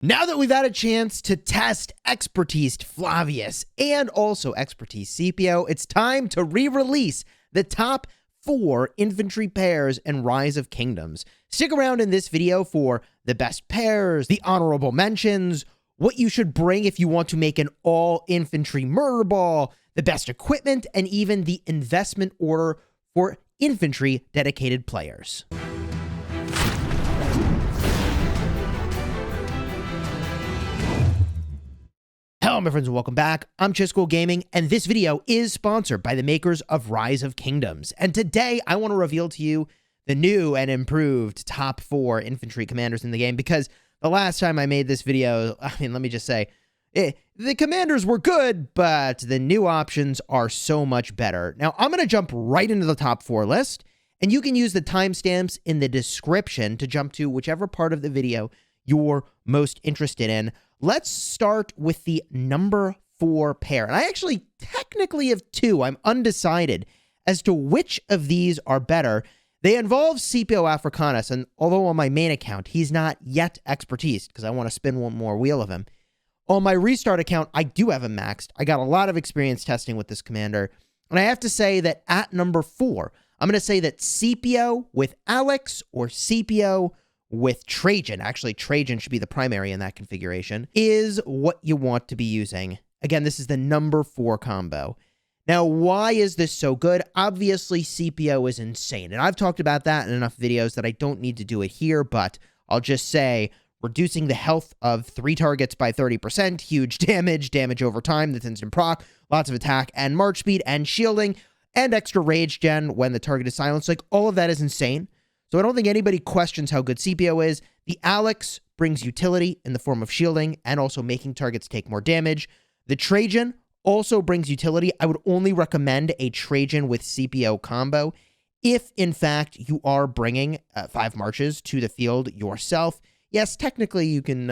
Now that we've had a chance to test Expertise Flavius and also Expertise Scipio, it's time to re-release the top 4 infantry pairs and Rise of Kingdoms. Stick around in this video for the best pairs, the honorable mentions, what you should bring if you want to make an all-infantry murder ball, the best equipment, and even the investment order for infantry dedicated players. Hello, my friends, and welcome back. I'm Chisgule Gaming, and this video is sponsored by the makers of Rise of Kingdoms. And today, I want to reveal to you the new and improved top 4 infantry commanders in the game, because the last time I made this video, let me just say, the commanders were good, but the new options are so much better. Now, I'm going to jump right into the top 4 list, and you can use the timestamps in the description to jump to whichever part of the video you're most interested in. Let's start with the number 4 pair. And I actually technically have 2. I'm undecided as to which of these are better. They involve Scipio Africanus, and although on my main account, he's not yet expertise because I want to spin one more wheel of him. On my restart account, I do have him maxed. I got a lot of experience testing with this commander. And I have to say that at number 4, I'm going to say that Scipio with Alex or Scipio with Trajan, actually Trajan should be the primary in that configuration, is what you want to be using. Again, this is the number 4 combo. Now, why is this so good? Obviously, Scipio is insane, and I've talked about that in enough videos that I don't need to do it here, but I'll just say reducing the health of 3 targets by 30%, huge damage over time, that's instant proc, lots of attack and march speed and shielding, and extra rage gen when the target is silenced. Like, all of that is insane. So I don't think anybody questions how good Scipio is. The Alex brings utility in the form of shielding and also making targets take more damage. The Trajan also brings utility. I would only recommend a Trajan with Scipio combo if, in fact, you are bringing 5 marches to the field yourself. Yes, technically you can,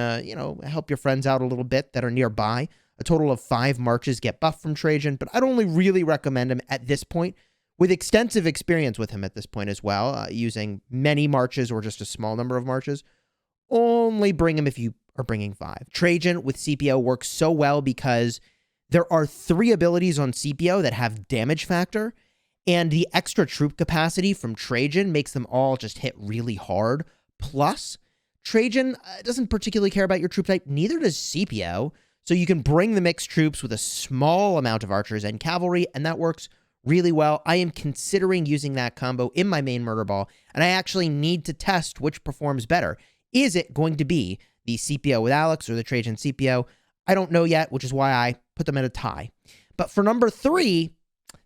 help your friends out a little bit that are nearby. A total of 5 marches get buffed from Trajan, but I'd only really recommend him at this point, with extensive experience with him at this point as well, using many marches or just a small number of marches. Only bring him if you are bringing 5. Trajan with Scipio works so well because there are 3 abilities on Scipio that have damage factor, and the extra troop capacity from Trajan makes them all just hit really hard. Plus, Trajan doesn't particularly care about your troop type, neither does Scipio, so you can bring the mixed troops with a small amount of archers and cavalry, and that works really well. I am considering using that combo in my main murder ball, and I actually need to test which performs better. Is it going to be the Scipio with Alex or the Trajan Scipio? I don't know yet, which is why I put them at a tie. But for number 3,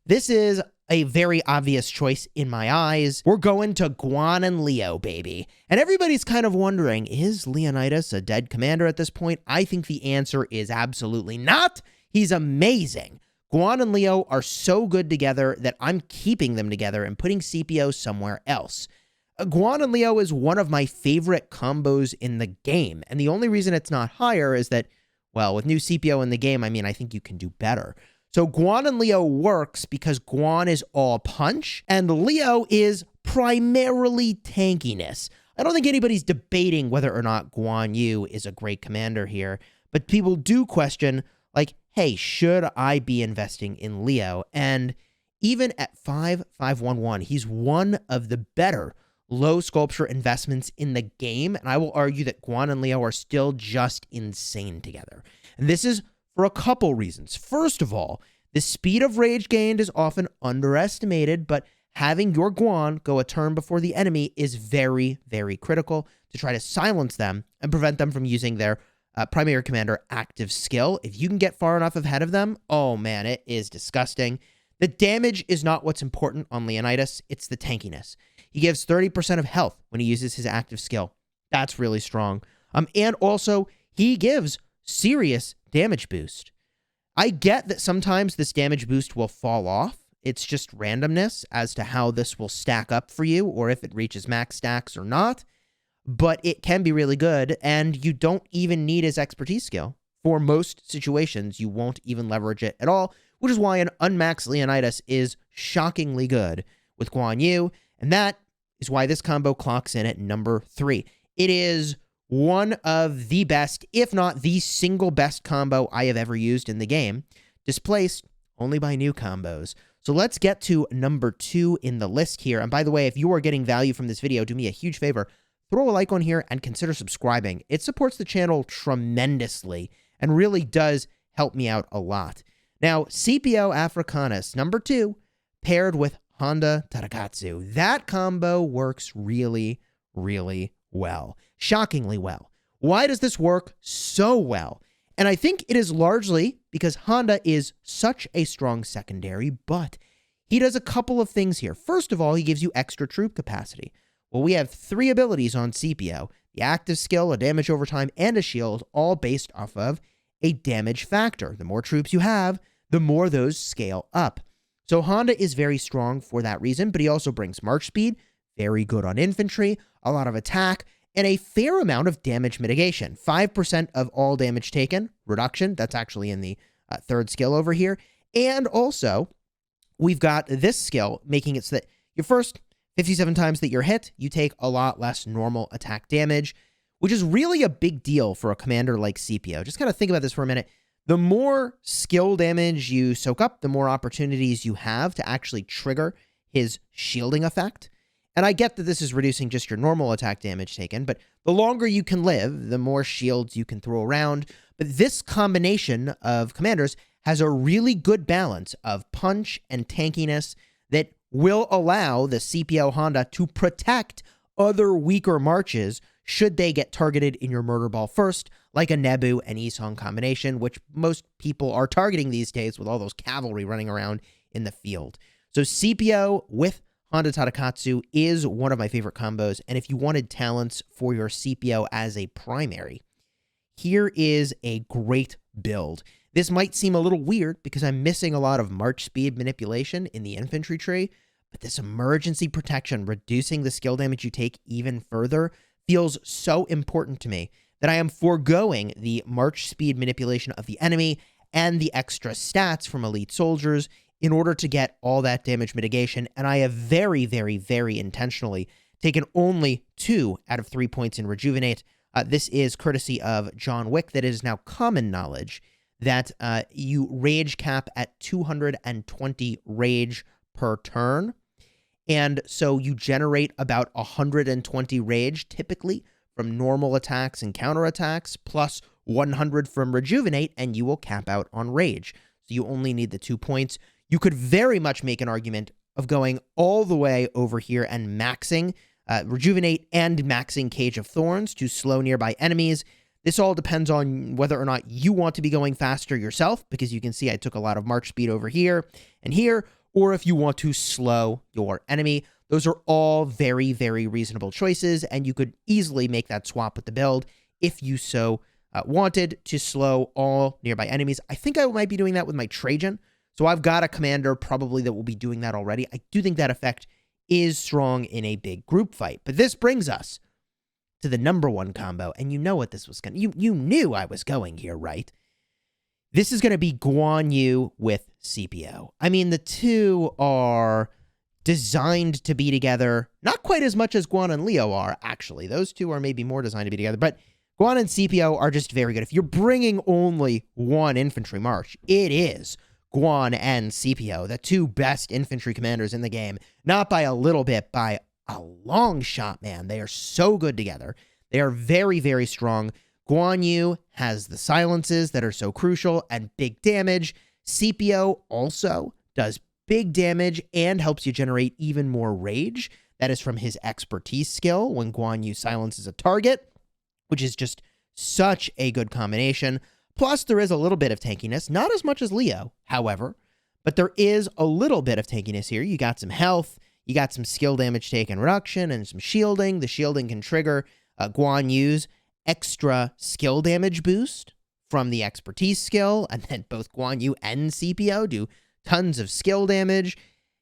this is a very obvious choice in my eyes. We're going to Guan and Leo, baby. And everybody's kind of wondering, is Leonidas a dead commander at this point? I think the answer is absolutely not. He's amazing. Guan and Leo are so good together that I'm keeping them together and putting Scipio somewhere else. Guan and Leo is one of my favorite combos in the game, and the only reason it's not higher is that, well, with new Scipio in the game, I think you can do better. So Guan and Leo works because Guan is all punch, and Leo is primarily tankiness. I don't think anybody's debating whether or not Guan Yu is a great commander here, but people do question, like, hey, should I be investing in Leo? And even at 5,511, he's one of the better low sculpture investments in the game. And I will argue that Guan and Leo are still just insane together. And this is for a couple reasons. First of all, the speed of rage gained is often underestimated, but having your Guan go a turn before the enemy is very, very critical to try to silence them and prevent them from using their primary commander active skill. If you can get far enough ahead of them, oh man, it is disgusting. The damage is not what's important on Leonidas, it's the tankiness. He gives 30% of health when he uses his active skill. That's really strong. And also, he gives serious damage boost. I get that sometimes this damage boost will fall off. It's just randomness as to how this will stack up for you, or if it reaches max stacks or not. But it can be really good, and you don't even need his expertise skill. For most situations, you won't even leverage it at all, which is why an unmaxed Leonidas is shockingly good with Guan Yu, and that is why this combo clocks in at number 3. It is one of the best, if not the single best combo I have ever used in the game, displaced only by new combos. So let's get to number 2 in the list here. And by the way, if you are getting value from this video, do me a huge favor, throw a like on here and consider subscribing. It supports the channel tremendously and really does help me out a lot. Now, Scipio Africanus, number 2, paired with Honda Tarakatsu. That combo works really, really well. Shockingly well. Why does this work so well? And I think it is largely because Honda is such a strong secondary, but he does a couple of things here. First of all, he gives you extra troop capacity. Well, we have 3 abilities on Scipio: the active skill, a damage over time, and a shield, all based off of a damage factor. The more troops you have, the more those scale up. So Honda is very strong for that reason, but he also brings march speed, very good on infantry, a lot of attack, and a fair amount of damage mitigation. 5% of all damage taken, reduction. That's actually in the 3rd skill over here. And also, we've got this skill making it so that your first 57 times that you're hit, you take a lot less normal attack damage, which is really a big deal for a commander like Scipio. Just kind of think about this for a minute. The more skill damage you soak up, the more opportunities you have to actually trigger his shielding effect. And I get that this is reducing just your normal attack damage taken, but the longer you can live, the more shields you can throw around. But this combination of commanders has a really good balance of punch and tankiness that will allow the Scipio Honda to protect other weaker marches should they get targeted in your murder ball first, like a Nebu and Isong combination, which most people are targeting these days with all those cavalry running around in the field. So Scipio with Honda Tarakatsu is one of my favorite combos, and if you wanted talents for your Scipio as a primary, here is a great build. This might seem a little weird because I'm missing a lot of march speed manipulation in the infantry tree, but this emergency protection, reducing the skill damage you take even further, feels so important to me that I am foregoing the march speed manipulation of the enemy and the extra stats from elite soldiers in order to get all that damage mitigation, and I have very, very, very intentionally taken only 2 out of 3 points in Rejuvenate. This is courtesy of John Wick, that it is now common knowledge that you rage cap at 220 rage per turn, and so you generate about 120 rage, typically, from normal attacks and counterattacks, plus 100 from Rejuvenate, and you will cap out on rage. So you only need the 2 points. You could very much make an argument of going all the way over here and maxing Rejuvenate and maxing Cage of Thorns to slow nearby enemies. This all depends on whether or not you want to be going faster yourself, because you can see I took a lot of march speed over here and here, or if you want to slow your enemy. Those are all very, very reasonable choices, and you could easily make that swap with the build if you so wanted to slow all nearby enemies. I think I might be doing that with my Trajan. So I've got a commander probably that will be doing that already. I do think that effect is strong in a big group fight. But this brings us to the number 1 combo. And you know what this was going to... You knew I was going here, right? This is going to be Guan Yu with Scipio. I mean, the two are designed to be together. Not quite as much as Guan and Leo are, actually. Those two are maybe more designed to be together. But Guan and Scipio are just very good. If you're bringing only 1 infantry march, it is Guan and Scipio, the 2 best infantry commanders in the game. Not by a little bit, by a long shot, man. They are so good together. They are very, very strong. Guan Yu has the silences that are so crucial and big damage. Scipio also does big damage and helps you generate even more rage. That is from his expertise skill when Guan Yu silences a target, which is just such a good combination. Plus, there is a little bit of tankiness, not as much as Leo, however, but there is a little bit of tankiness here. You got some health, you got some skill damage taken reduction, and some shielding. The shielding can trigger Guan Yu's extra skill damage boost from the expertise skill, and then both Guan Yu and Scipio do tons of skill damage.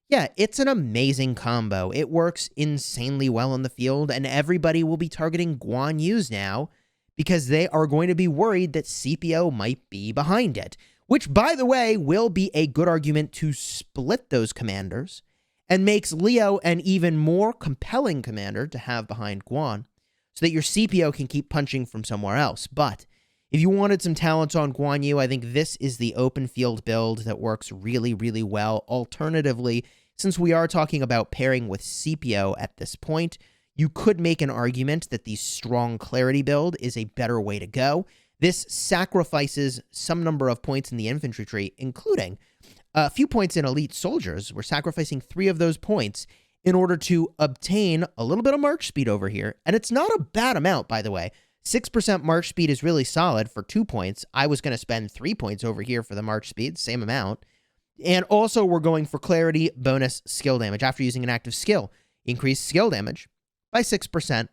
Yeah, it's an amazing combo. It works insanely well in the field, and everybody will be targeting Guan Yu's now, because they are going to be worried that Scipio might be behind it, which, by the way, will be a good argument to split those commanders and makes Leo an even more compelling commander to have behind Guan. so that your Scipio can keep punching from somewhere else. But if you wanted some talents on Guan Yu, I think this is the open field build that works really, really well. Alternatively, since we are talking about pairing with Scipio at this point, you could make an argument that the strong clarity build is a better way to go. This sacrifices some number of points in the infantry tree, including a few points in elite soldiers. We're sacrificing 3 of those points in order to obtain a little bit of march speed over here. And it's not a bad amount, by the way. 6% march speed is really solid for 2 points. I was going to spend 3 points over here for the march speed, same amount. And also we're going for clarity bonus skill damage. After using an active skill, increase skill damage by 6%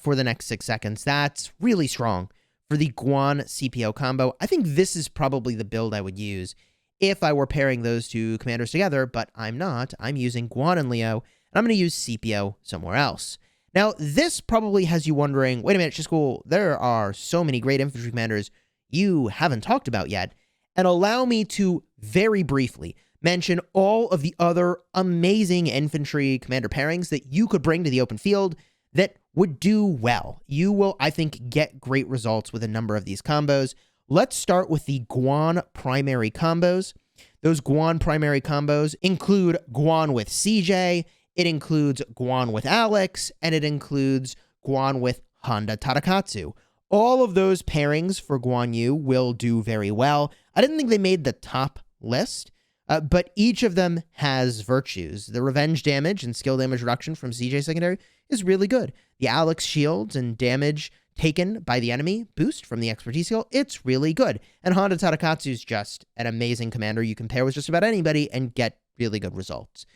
for the next 6 seconds. That's really strong for the Guan Scipio combo. I think this is probably the build I would use if I were pairing those 2 commanders together, but I'm not. I'm using Guan and Leo, and I'm going to use Scipio somewhere else. Now, this probably has you wondering, wait a minute, Chisgule, there are so many great infantry commanders you haven't talked about yet, and allow me to very briefly mention all of the other amazing infantry commander pairings that you could bring to the open field that would do well. You will, I think, get great results with a number of these combos. Let's start with the Guan primary combos. Those Guan primary combos include Guan with CJ, it includes Guan with Alex, and it includes Guan with Honda Tadakatsu. All of those pairings for Guan Yu will do very well. I didn't think they made the top list, but each of them has virtues. The revenge damage and skill damage reduction from CJ secondary is really good. The Alex shields and damage taken by the enemy boost from the expertise skill, it's really good. And Honda Tadakatsu is just an amazing commander you can pair with just about anybody and get really good results.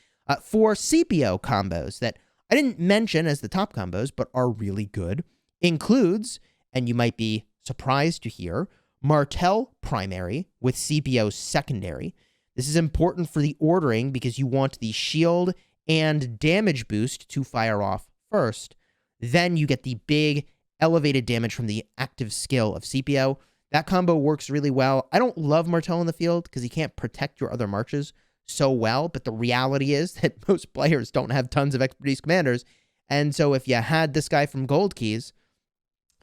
For Scipio combos that I didn't mention as the top combos, but are really good, includes, and you might be surprised to hear, Martel primary with Scipio secondary. This is important for the ordering because you want the shield and damage boost to fire off first. Then you get the big elevated damage from the active skill of Scipio. That combo works really well. I don't love Martel in the field because he can't protect your other marches so well, but the reality is that most players don't have tons of expertise commanders, and so if you had this guy from Gold Keys,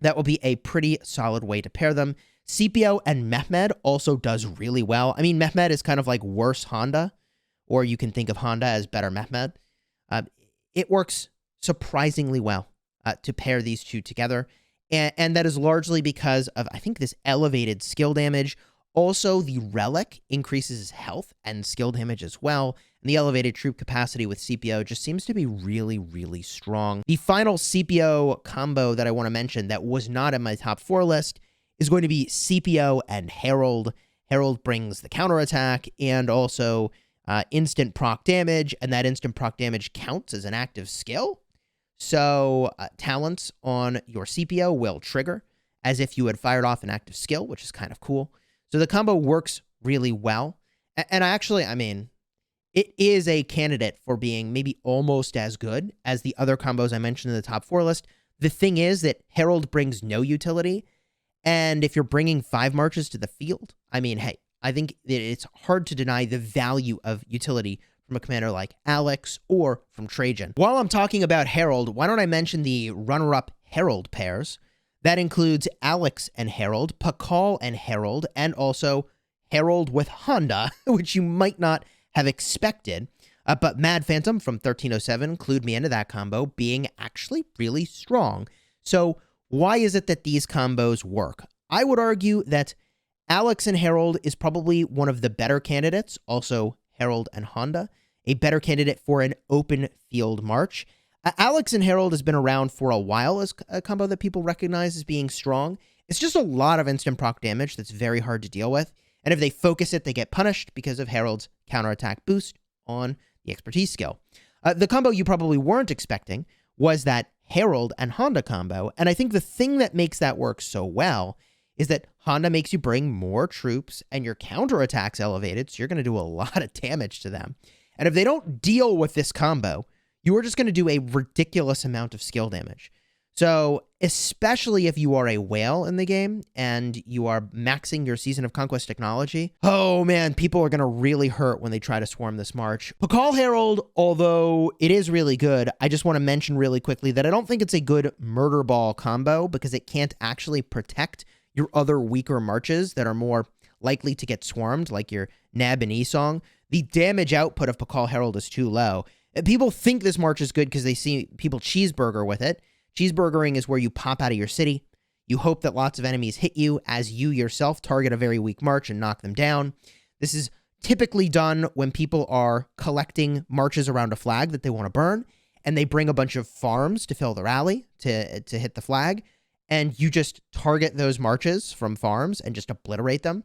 that will be a pretty solid way to pair them. Scipio and Mehmed also does really well. I mean, Mehmed is kind of like worse Honda, or you can think of Honda as better Mehmed. It works surprisingly well to pair these 2 together, and that is largely because of, I think, this elevated skill damage. Also, the Relic increases his health and skill damage as well, and the elevated troop capacity with Scipio just seems to be really, really strong. The final Scipio combo that I want to mention that was not in my top 4 list is going to be Scipio and Herald. Herald brings the counterattack and also instant proc damage, and that instant proc damage counts as an active skill. So talents on your Scipio will trigger as if you had fired off an active skill, which is kind of cool. So the combo works really well. And I mean, it is a candidate for being maybe almost as good as the other combos I mentioned in the top 4 list. The thing is that Herald brings no utility. And if you're bringing 5 marches to the field, I mean, hey, I think that it's hard to deny the value of utility from a commander like Alex or from Trajan. While I'm talking about Herald, why don't I mention the runner-up Herald pairs? That includes Alex and Herald, Pakal and Herald, and also Herald with Honda, which you might not have expected. But Mad Phantom from 1307 clued me into that combo being actually really strong. So why is it that these combos work? I would argue that Alex and Herald is probably one of the better candidates, also Herald and Honda, a better candidate for an open field march. Alex and Herald has been around for a while as a combo that people recognize as being strong. It's just a lot of instant proc damage that's very hard to deal with. And if they focus it, they get punished because of Herald's counterattack boost on the expertise skill. The combo you probably weren't expecting was that Herald and Honda combo. And I think the thing that makes that work so well is that Honda makes you bring more troops and your counterattack's elevated, so you're going to do a lot of damage to them. And if they don't deal with this combo, you are just going to do a ridiculous amount of skill damage. So especially if you are a whale in the game and you are maxing your Season of Conquest technology, oh man, people are going to really hurt when they try to swarm this march. Pakal Herald, although it is really good, I just want to mention really quickly that I don't think it's a good murder ball combo because it can't actually protect your other weaker marches that are more likely to get swarmed, like your Nab and Esong. The damage output of Pakal Herald is too low. People think this march is good because they see people cheeseburger with it. Cheeseburgering is where you pop out of your city. You hope that lots of enemies hit you as you yourself target a very weak march and knock them down. This is typically done when people are collecting marches around a flag that they want to burn, and they bring a bunch of farms to fill the rally to hit the flag, and you just target those marches from farms and just obliterate them.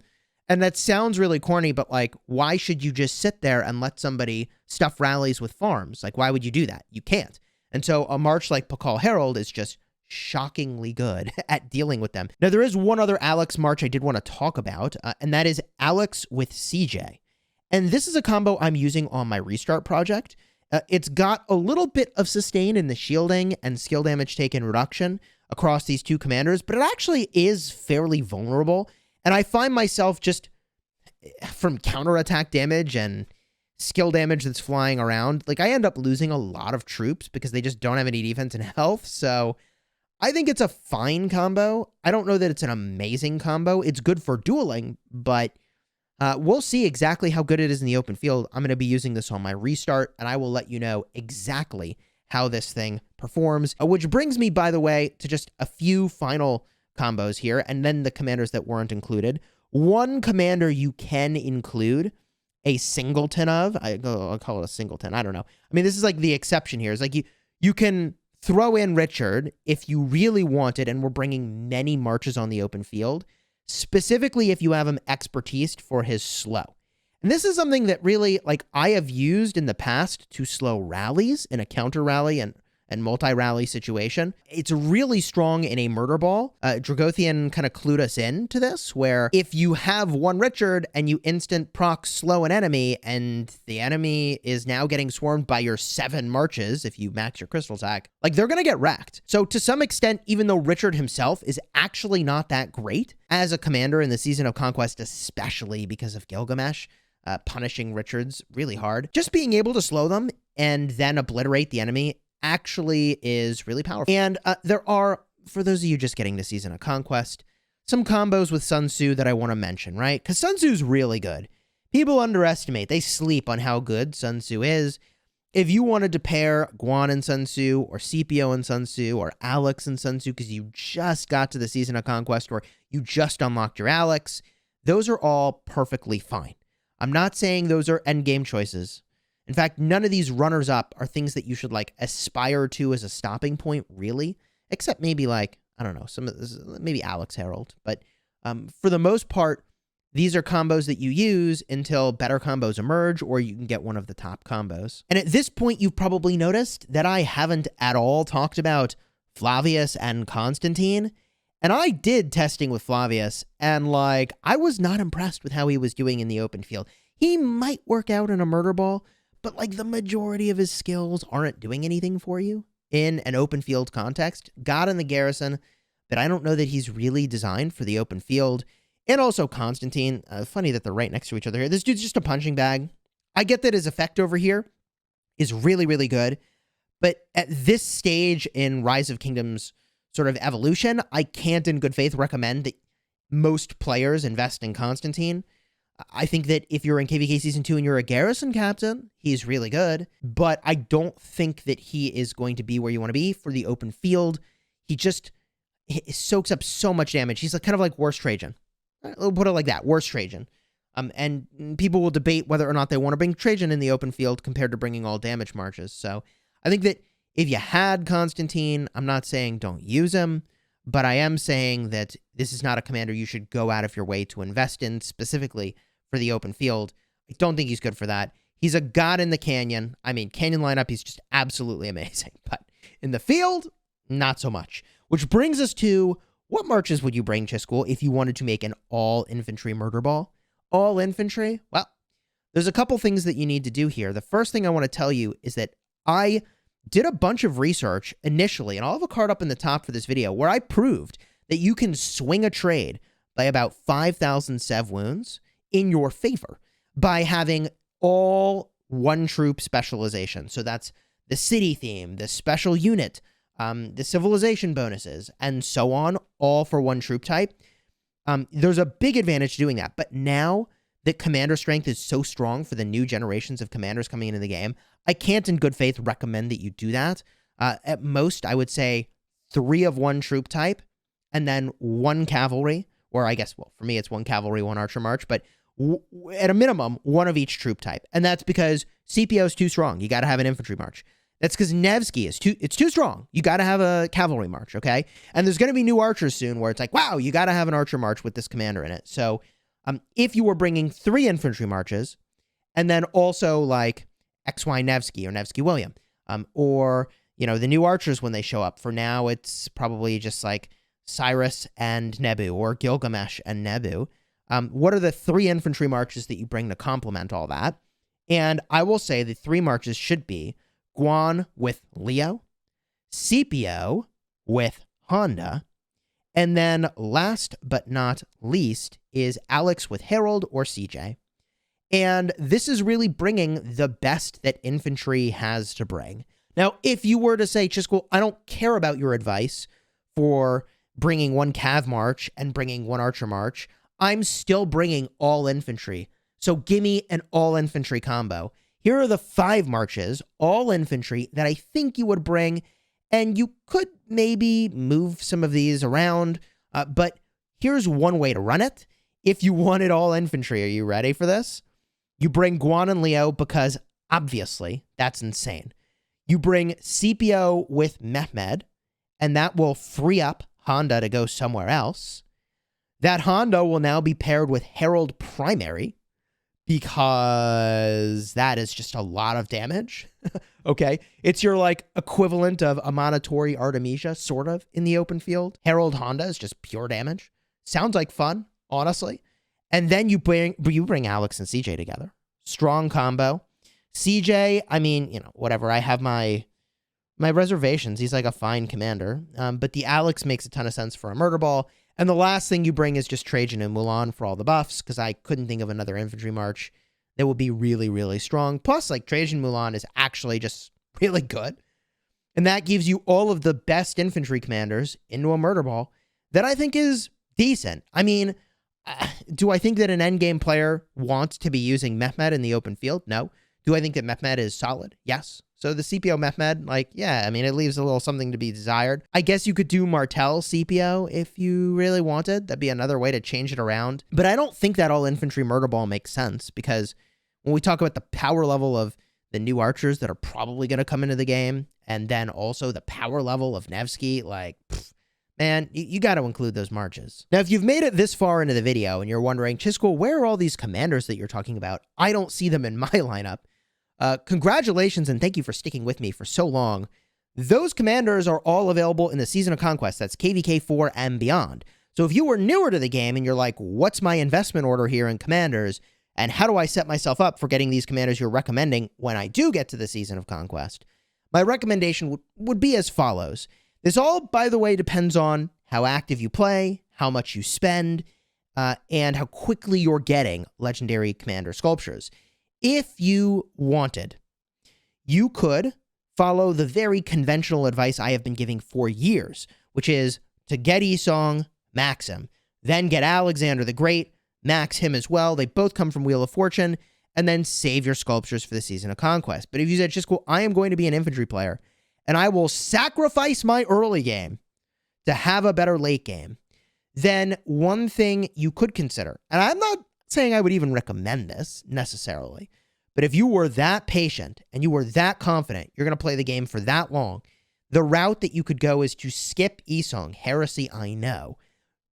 And that sounds really corny, but like, why should you just sit there and let somebody stuff rallies with farms? Like, why would you do that? You can't. And so a march like Pakal Herald is just shockingly good at dealing with them. Now, there is one other Alex march I did want to talk about, and that is Alex with CJ. And this is a combo I'm using on my restart project. It's got a little bit of sustain in the shielding and skill damage taken reduction across these two commanders, but it actually is fairly vulnerable. And I find myself just from counterattack damage and skill damage that's flying around, like I end up losing a lot of troops because they just don't have any defense and health. So I think it's a fine combo. I don't know that it's an amazing combo. It's good for dueling, but we'll see exactly how good it is in the open field. I'm going to be using this on my restart, and I will let you know exactly how this thing performs, which brings me, by the way, to just a few final combos here, and then the commanders that weren't included. One commander you can include a singleton of, I'll call it a singleton, I don't know. I mean, this is like the exception here. It's like you can throw in Richard if you really want it, and we're bringing many marches on the open field, specifically if you have him expertised for his slow. And this is something that really, like, I have used in the past to slow rallies in a counter rally and multi-rally situation. It's really strong in a murder ball. Dragothian kind of clued us in to this, where if you have one Richard and you instant proc slow an enemy, and the enemy is now getting swarmed by your 7 marches, if you max your crystal attack, like, they're gonna get wrecked. So to some extent, even though Richard himself is actually not that great as a commander in the Season of Conquest, especially because of Gilgamesh, punishing Richards really hard, just being able to slow them and then obliterate the enemy actually is really powerful. And there are, for those of you just getting the Season of Conquest, some combos with Sun Tzu that I want to mention, right? Because Sun Tzu's really good. People underestimate, they sleep on how good Sun Tzu is. If you wanted to pair Guan and Sun Tzu, or Scipio and Sun Tzu, or Alex and Sun Tzu because you just got to the Season of Conquest, or you just unlocked your Alex, those are all perfectly fine. I'm not saying those are endgame choices. In fact, none of these runners-up are things that you should, like, aspire to as a stopping point, really. Except maybe, like, I don't know, some of this, maybe Alex Herald. But for the most part, these are combos that you use until better combos emerge, or you can get one of the top combos. And at this point, you've probably noticed that I haven't at all talked about Flavius and Constantine. And I did testing with Flavius, and, like, I was not impressed with how he was doing in the open field. He might work out in a murder ball, but, like, the majority of his skills aren't doing anything for you in an open field context. God in the garrison, but I don't know that he's really designed for the open field. And also Constantine, funny that they're right next to each other here. This dude's just a punching bag. I get that his effect over here is really, really good, but at this stage in Rise of Kingdoms sort of evolution, I can't in good faith recommend that most players invest in Constantine. I think that if you're in KVK Season 2 and you're a garrison captain, he's really good, but I don't think that he is going to be where you want to be for the open field. He soaks up so much damage. He's kind of like Worst Trajan. I'll put it like that, Worst Trajan. And people will debate whether or not they want to bring Trajan in the open field compared to bringing all damage marches. So I think that if you had Constantine, I'm not saying don't use him, but I am saying that this is not a commander you should go out of your way to invest in specifically for the open field. I don't think he's good for that. He's a god in the canyon. I mean, canyon lineup, he's just absolutely amazing. But in the field, not so much. Which brings us to, what marches would you bring, Chisgule, if you wanted to make an all-infantry murder ball? All-infantry? Well, there's a couple things that you need to do here. The first thing I want to tell you is that I did a bunch of research initially, and I'll have a card up in the top for this video, where I proved that you can swing a trade by about 5,000 Sev wounds in your favor by having all one troop specialization. So that's the city theme, the special unit, the civilization bonuses, and so on, all for one troop type. There's a big advantage to doing that. But now that commander strength is so strong for the new generations of commanders coming into the game, I can't in good faith recommend that you do that. At most, I would say 3 of one troop type, and then 1 cavalry, or I guess, well, for me, it's 1 cavalry, 1 archer march, but at a minimum, 1 of each troop type. And that's because Scipio is too strong. You got to have an infantry march. That's because Nevsky is too strong. You got to have a cavalry march, okay? And there's going to be new archers soon where it's like, wow, you got to have an archer march with this commander in it. So if you were bringing 3 infantry marches, and then also like XY Nevsky or Nevsky William, or, you know, the new archers when they show up. For now, it's probably just like Cyrus and Nebu, or Gilgamesh and Nebu. What are the 3 infantry marches that you bring to complement all that? And I will say the 3 marches should be Guan with Leo, Scipio with Honda, and then last but not least is Alex with Harold or CJ. And this is really bringing the best that infantry has to bring. Now, if you were to say, Chisgule, I don't care about your advice for bringing 1 cav march and bringing 1 archer march, I'm still bringing all infantry. So give me an all infantry combo. Here are the 5 marches, all infantry, that I think you would bring, and you could maybe move some of these around, but here's one way to run it. If you wanted all infantry, are you ready for this? You bring Guan and Leo because, obviously, that's insane. You bring Scipio with Mehmed, and that will free up Honda to go somewhere else. That Honda will now be paired with Harold Primary, because that is just a lot of damage. Okay? It's your, like, equivalent of Amanatori Artemisia, sort of, in the open field. Harold Honda is just pure damage. Sounds like fun, honestly. And then you bring Alex and CJ together. Strong combo. CJ, I mean, you know, whatever. I have my reservations. He's like a fine commander. But the Alex makes a ton of sense for a murder ball. And the last thing you bring is just Trajan and Mulan for all the buffs, because I couldn't think of another infantry march that would be really, really strong. Plus, like, Trajan Mulan is actually just really good. And that gives you all of the best infantry commanders into a murder ball that I think is decent. I mean, do I think that an endgame player wants to be using Mehmed in the open field? No. Do I think that Mehmed is solid? Yes. So the Scipio Mehmed, like, yeah, I mean, it leaves a little something to be desired. I guess you could do Martel Scipio if you really wanted. That'd be another way to change it around. But I don't think that all infantry murder ball makes sense, because when we talk about the power level of the new archers that are probably going to come into the game, and then also the power level of Nevsky, like, man, you got to include those marches. Now, if you've made it this far into the video and you're wondering, Chisgule, where are all these commanders that you're talking about? I don't see them in my lineup. Congratulations and thank you for sticking with me for so long. Those commanders are all available in the Season of Conquest. That's KVK 4 and beyond. So if you were newer to the game and you're like, what's my investment order here in commanders, and how do I set myself up for getting these commanders you're recommending when I do get to the Season of Conquest? My recommendation would be as follows. This all, by the way, depends on how active you play, how much you spend, and how quickly you're getting legendary commander sculptures. If you wanted, you could follow the very conventional advice I have been giving for years, which is to get Esong, max him, then get Alexander the Great, max him as well. They both come from Wheel of Fortune, and then save your sculptures for the Season of Conquest. But if you said, Chisgule, I am going to be an infantry player, and I will sacrifice my early game to have a better late game, then one thing you could consider, and I'm not saying I would even recommend this necessarily, but if you were that patient and you were that confident you're going to play the game for that long, the route that you could go is to skip Esong. Heresy, I know.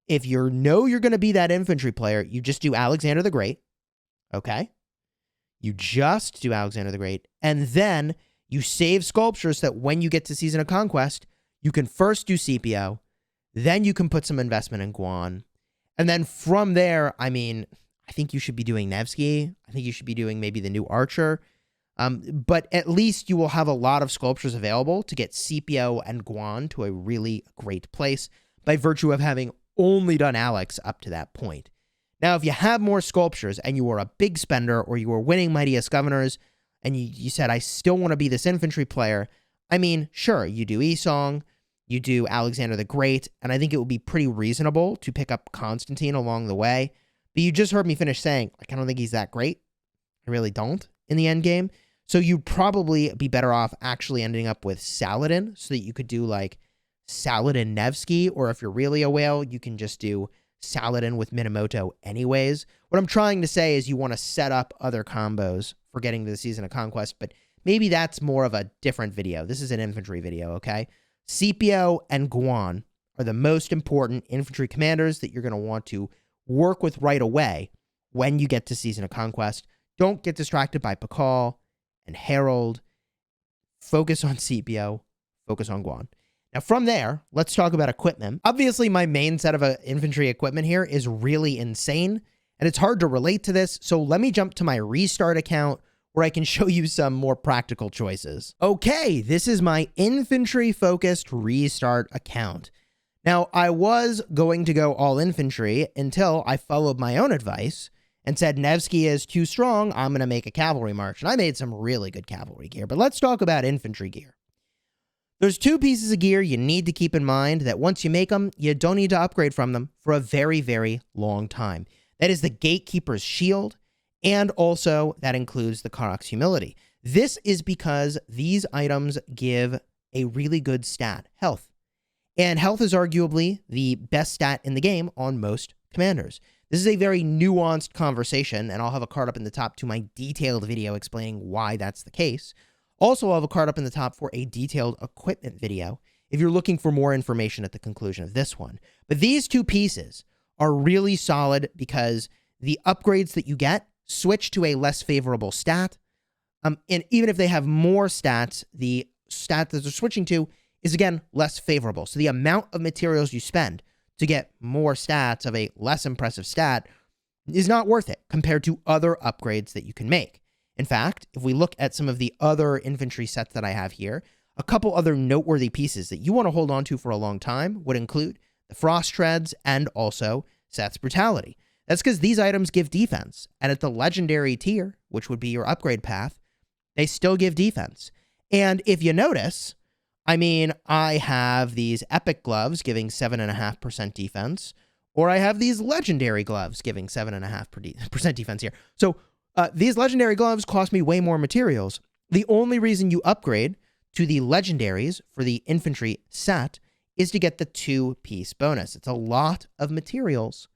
If you know you're going to be that infantry player, you just do Alexander the Great, okay? You just do Alexander the Great, and then you save sculptures that when you get to Season of Conquest, you can first do Scipio, then you can put some investment in Guan, and then from there, I mean, I think you should be doing Nevsky. I think you should be doing maybe the new Archer. But at least you will have a lot of sculptures available to get Scipio and Guan to a really great place by virtue of having only done Alex up to that point. Now, if you have more sculptures and you are a big spender or you are winning Mightiest Governors and you said, I still want to be this infantry player, I mean, sure, you do Esong, you do Alexander the Great, and I think it would be pretty reasonable to pick up Constantine along the way. But you just heard me finish saying, like, I don't think he's that great. I really don't in the end game. So you'd probably be better off actually ending up with Saladin so that you could do like Saladin Nevsky, or if you're really a whale, you can just do Saladin with Minamoto anyways. What I'm trying to say is you want to set up other combos for getting to the Season of Conquest, but maybe that's more of a different video. This is an infantry video, okay? Scipio and Guan are the most important infantry commanders that you're going to want to work with right away when you get to Season of Conquest. Don't get distracted by Pakal and Harold. Focus on Scipio. Focus on Guan. Now, from there, let's talk about equipment. Obviously, my main set of infantry equipment here is really insane, and it's hard to relate to this, so let me jump to my restart account where I can show you some more practical choices. Okay, this is my infantry-focused restart account. Now, I was going to go all infantry until I followed my own advice and said, Nevsky is too strong, I'm going to make a cavalry march. And I made some really good cavalry gear, but let's talk about infantry gear. There's two pieces of gear you need to keep in mind that once you make them, you don't need to upgrade from them for a very, very long time. That is the Gatekeeper's Shield, and also that includes the Karak's Humility. This is because these items give a really good stat, health. And health is arguably the best stat in the game on most commanders. This is a very nuanced conversation, and I'll have a card up in the top to my detailed video explaining why that's the case. Also, I'll have a card up in the top for a detailed equipment video if you're looking for more information at the conclusion of this one. But these two pieces are really solid because the upgrades that you get switch to a less favorable stat. And even if they have more stats, the stat that they're switching to is, again, less favorable. So the amount of materials you spend to get more stats of a less impressive stat is not worth it compared to other upgrades that you can make. In fact, if we look at some of the other infantry sets that I have here, a couple other noteworthy pieces that you want to hold on to for a long time would include the Frost Treads and also Seth's Brutality. That's because these items give defense, and at the legendary tier, which would be your upgrade path, they still give defense. And if you notice, I mean, I have these epic gloves giving 7.5% defense, or I have these legendary gloves giving 7.5% defense here. So these legendary gloves cost me way more materials. The only reason you upgrade to the legendaries for the infantry set is to get the 2-piece bonus. It's a lot of materials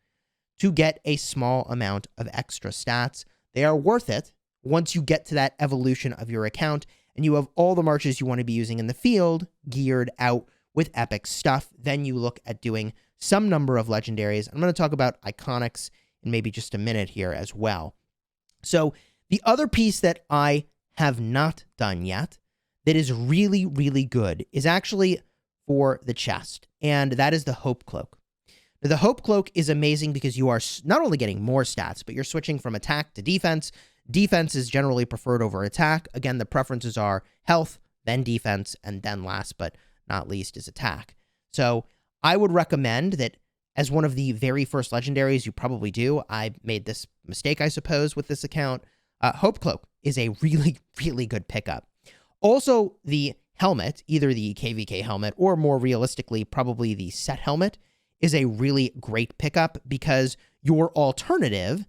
to get a small amount of extra stats. They are worth it once you get to that evolution of your account and you have all the marches you want to be using in the field geared out with epic stuff. Then you look at doing some number of legendaries. I'm going to talk about iconics in maybe just a minute here as well. So the other piece that I have not done yet that is really, really good is actually for the chest, and that is the Hope Cloak. Now, the Hope Cloak is amazing because you are not only getting more stats, but you're switching from attack to defense. Defense is generally preferred over attack. Again, the preferences are health, then defense, and then last but not least is attack. So I would recommend that as one of the very first legendaries you probably do, I made this mistake, I suppose, with this account. Hope Cloak is a really, really good pickup. Also, the helmet, either the KVK helmet or more realistically, probably the set helmet, is a really great pickup because your alternative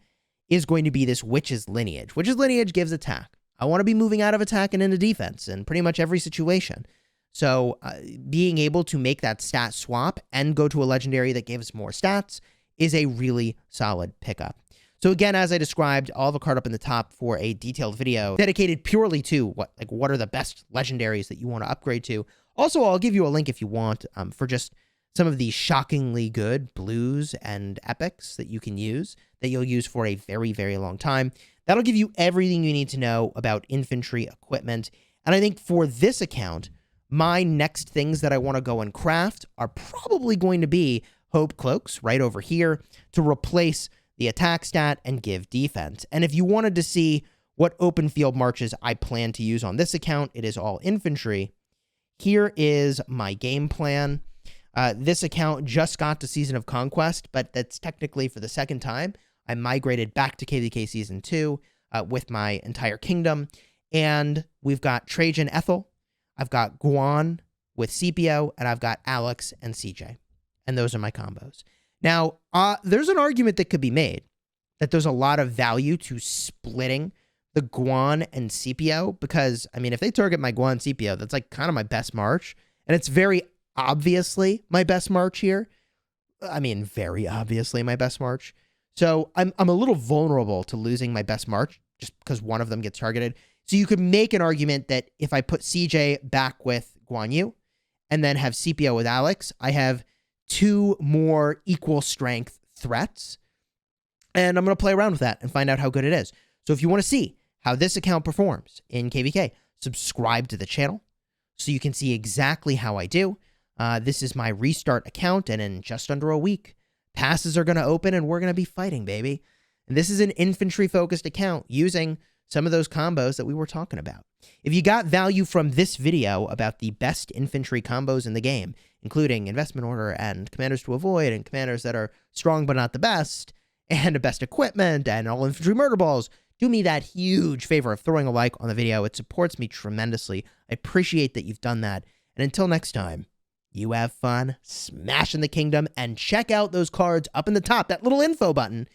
is going to be this Witch's Lineage. Witch's Lineage gives attack. I want to be moving out of attack and into defense in pretty much every situation. So being able to make that stat swap and go to a legendary that gives more stats is a really solid pickup. So again, as I described, I'll have a card up in the top for a detailed video dedicated purely to what are the best legendaries that you want to upgrade to. Also, I'll give you a link if you want for just some of the shockingly good blues and epics that you can use that you'll use for a very, very long time. That'll give you everything you need to know about infantry equipment. And I think for this account, my next things that I want to go and craft are probably going to be Hope Cloaks right over here to replace the attack stat and give defense. And if you wanted to see what open field marches I plan to use on this account. It is all infantry. Here is my game plan. This account just got to Season of Conquest, but that's technically for the second time. I migrated back to KVK Season 2 with my entire kingdom. And we've got Trajan Ethel, I've got Guan with Scipio, and I've got Alex and CJ. And those are my combos. Now, there's an argument that could be made that there's a lot of value to splitting the Guan and Scipio because, I mean, if they target my Guan Scipio, that's like kind of my best march. And it's very obviously my best march here. I mean, very obviously my best march. So I'm a little vulnerable to losing my best march just because one of them gets targeted. So you could make an argument that if I put CJ back with Guan Yu and then have Scipio with Alex, I have 2 more equal strength threats. And I'm going to play around with that and find out how good it is. So if you want to see how this account performs in KVK, subscribe to the channel so you can see exactly how I do. This is my restart account, and in just under a week, passes are going to open and we're going to be fighting, baby. And this is an infantry-focused account using some of those combos that we were talking about. If you got value from this video about the best infantry combos in the game, including investment order and commanders to avoid and commanders that are strong but not the best, and the best equipment and all infantry murder balls, do me that huge favor of throwing a like on the video. It supports me tremendously. I appreciate that you've done that. And until next time, you have fun smashing the kingdom, and check out those cards up in the top, that little info button,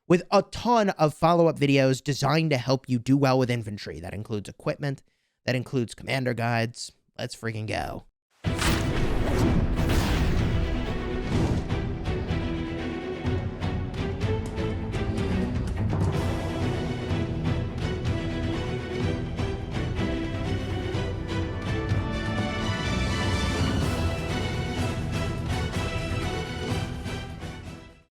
with a ton of follow-up videos designed to help you do well with infantry. That includes equipment. That includes commander guides. Let's freaking go.